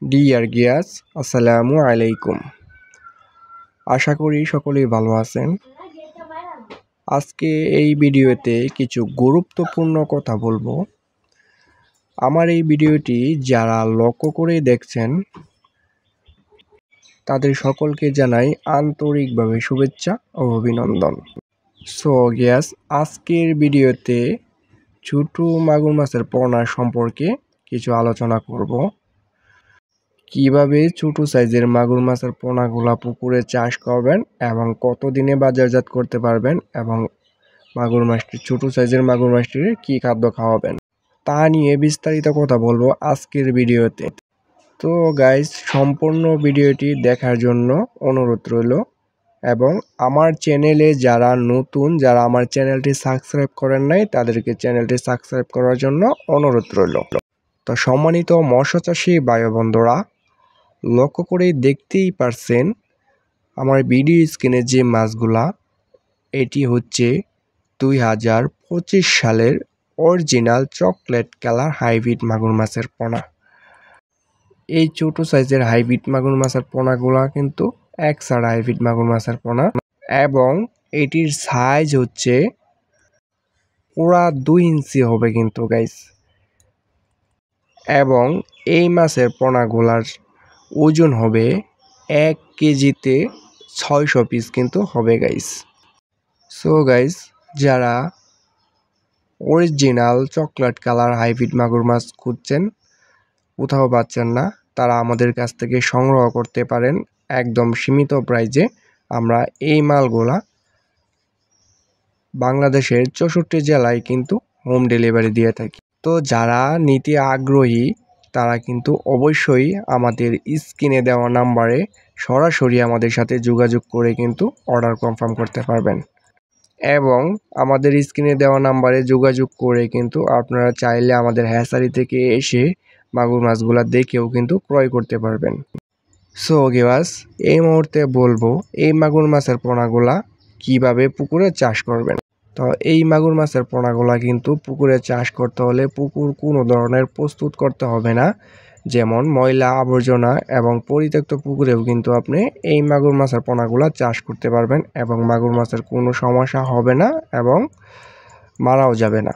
Deer Gias, আসসালামু আলাইকুম। আশা করি সকলেই ভালো আছেন। আজকে এই ভিডিওতে কিছু গুরুত্বপূর্ণ কথা বলবো। আমার এই ভিডিওটি যারা লক্ষ্য করে দেখছেন তাদের সকলকে জানাই আন্তরিকভাবে শুভেচ্ছা ও অভিনন্দন। সো গিয়াস, আজকের ভিডিওতে ছোট মাগুর মাছের পোনা সম্পর্কে কিছু আলোচনা করব। কিভাবে ছোট সাইজের মাগুর মাছের পোনাগুলা পুকুরে চাষ করবেন এবং কতদিনে বাজারজাত করতে পারবেন এবং মাগুর মাছটি ছোট সাইজের মাগুর মাছটির কী খাদ্য খাওয়াবেন তা নিয়ে বিস্তারিত কথা বলবো আজকের ভিডিওতে। তো গাইস, সম্পূর্ণ ভিডিওটি দেখার জন্য অনুরোধ রইল এবং আমার চ্যানেলে যারা নতুন, যারা আমার চ্যানেলটি সাবস্ক্রাইব করেন নাই তাদেরকে চ্যানেলটি সাবস্ক্রাইব করার জন্য অনুরোধ রইল। তো সম্মানিত মৎস্যচাষী ভাই বন্ধুরা, লক্ষ্য করে দেখতেই পারছেন আমার ভিডিও স্ক্রিনে যে মাছগুলা, এটি হচ্ছে 2025 সালের অরিজিনাল চকলেট কালার হাইব্রিড মাগুর মাছের পোনা। এই ছোট সাইজের হাইব্রিড মাগুর মাছের পোনাগুলা কিন্তু একসাড়া হাইব্রিড মাগুর মাছের পোনা এবং এটির সাইজ হচ্ছে পুরা 2 ইঞ্চি হবে কিন্তু গাইস। এবং এই মাছের পোনাগুলার ওজন হবে 1 কেজিতে 600 পিস কিন্তু হবে গাইস। সো গাইস, যারা অরিজিনাল চকলেট কালার হাইব্রিড মাগুর মাছ খুঁজছেন, কোথাও পাচ্ছেন না, তারা আমাদের কাছ থেকে সংগ্রহ করতে পারেন একদম সীমিত প্রাইজে। আমরা এই মালগুলা বাংলাদেশের 64 জেলায় কিন্তু হোম ডেলিভারি দিয়ে থাকি। তো যারা নিতে আগ্রহী তারা কিন্তু অবশ্যই আমাদের স্ক্রিনে দেওয়া নাম্বারে সরাসরি আমাদের সাথে যোগাযোগ করে কিন্তু অর্ডার কনফার্ম করতে পারবেন এবং আমাদের স্ক্রিনে দেওয়া নাম্বারে যোগাযোগ করে কিন্তু আপনারা চাইলে আমাদের হ্যাচারি থেকে এসে মাগুর মাছগুলা দেখেও কিন্তু ক্রয় করতে পারবেন। সো গিয়াস, এই মুহূর্তে বলবো এই মাগুর মাছের পোনাগুলা কিভাবে পুকুরে চাষ করবেন। তো এই মাগুর মাছের পোনাগুলা কিন্তু পুকুরে চাষ করতে হলে পুকুর কোনো ধরনের প্রস্তুত করতে হবে না, যেমন ময়লা আবর্জনা এবং পরিত্যক্ত পুকুরেও কিন্তু আপনি এই মাগুর মাছের পোনাগুলা চাষ করতে পারবেন এবং মাগুর মাছের কোনো সমস্যা হবে না এবং মারাও যাবে না।